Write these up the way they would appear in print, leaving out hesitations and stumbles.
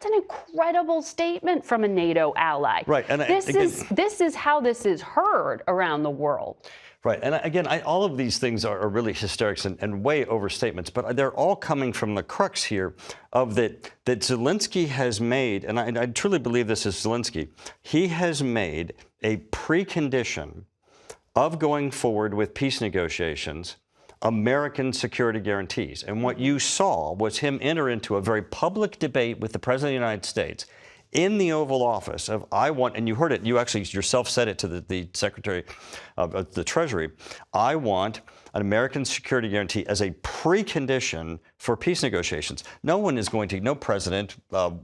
an incredible statement from a NATO ally. Right. And this is how this is heard around the world. Right. And again, all of these things are really hysterics and way overstatements, but they're all coming from the crux here of that Zelenskyy has made, and I truly believe this is Zelenskyy, he has made a precondition of going forward with peace negotiations, American security guarantees. And what you saw was him enter into a very public debate with the President of the United States in the Oval Office of, I want, and you heard it, you actually yourself said it to the Secretary of the Treasury, I want an American security guarantee as a precondition for peace negotiations. No president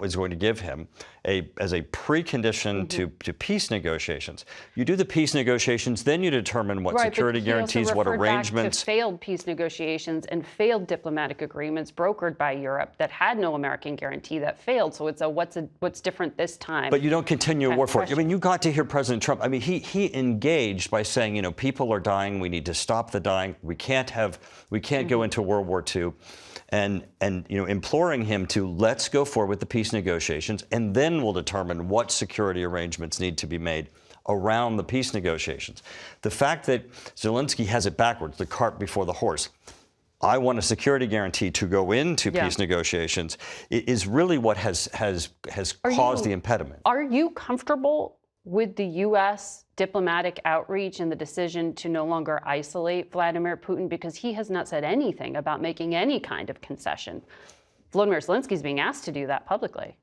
is going to give him as a precondition to peace negotiations. You do the peace negotiations, then you determine what security guarantees, what arrangements. Back to failed peace negotiations and failed diplomatic agreements brokered by Europe that had no American guarantee that failed. So it's a what's different this time. But you don't continue a war for it. I mean, you got to hear President Trump. I mean, he engaged by saying, you know, people are dying. We need to stop the dying. We can't go into World War II. And you know, imploring him to let's go forward with the peace negotiations, and then we'll determine what security arrangements need to be made around the peace negotiations. The fact that Zelenskyy has it backwards, the cart before the horse, I want a security guarantee to go into peace negotiations, is really what has caused the impediment. Are you comfortable with the U.S. diplomatic outreach and the decision to no longer isolate Vladimir Putin, because he has not said anything about making any kind of concession? Volodymyr Zelenskyy is being asked to do that publicly.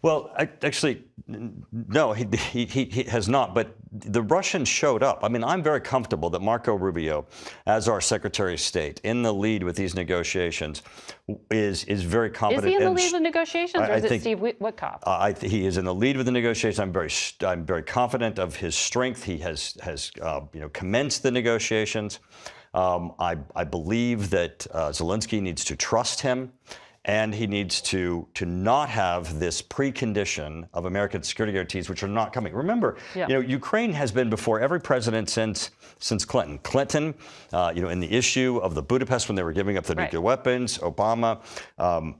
Well, actually, no, he has not. But the Russians showed up. I mean, I'm very comfortable that Marco Rubio, as our Secretary of State, in the lead with these negotiations, is very competent. Is he in the lead with negotiations, or is it Steve Witkoff? He is in the lead with the negotiations. I'm very confident of his strength. He has commenced the negotiations. I believe that Zelenskyy needs to trust him. And he needs to not have this precondition of American security guarantees, which are not coming. Remember, you know, Ukraine has been before every president since Clinton. Clinton, you know, in the issue of the Budapest when they were giving up the nuclear weapons, Obama,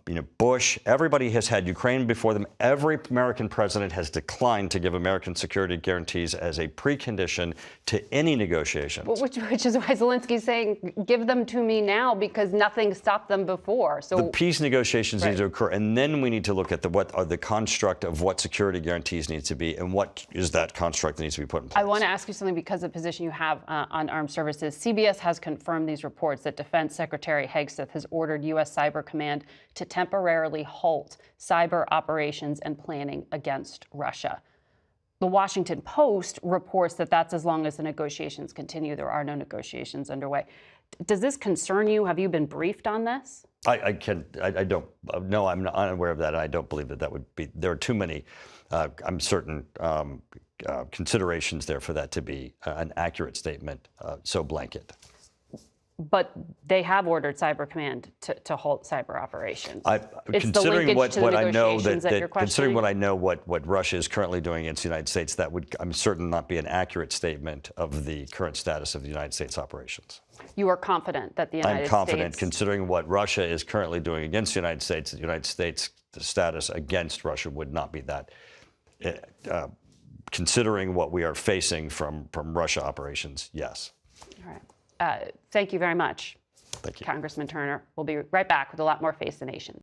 you know, Bush, everybody has had Ukraine before them. Every American president has declined to give American security guarantees as a precondition to any negotiations. Which is why Zelensky's saying, give them to me now, because nothing stopped them before. So the peace negotiations need to occur, and then we need to look at what are the construct of what security guarantees need to be, and what is that construct that needs to be put in place. I want to ask you something because of the position you have on armed services. CBS has confirmed these reports that Defense Secretary Hegseth has ordered U.S. Cyber Command to temporarily halt cyber operations and planning against Russia. The Washington Post reports that that's as long as the negotiations continue. There are no negotiations underway. Does this concern you? Have you been briefed on this? I don't. No, I'm not unaware of that. I don't believe that would be. There are too many, I'm certain, considerations there for that to be an accurate statement, so blanket. But they have ordered Cyber Command to halt cyber operations. Considering what I know considering what I know what Russia is currently doing against the United States, that would, I'm certain, not be an accurate statement of the current status of the United States operations. You are confident that the United States... I'm confident, considering what Russia is currently doing against the United States, the status against Russia would not be that. Considering what we are facing from Russia operations, yes. All right. Thank you very much. Thank you. Congressman Turner. We'll be right back with a lot more Face the Nation.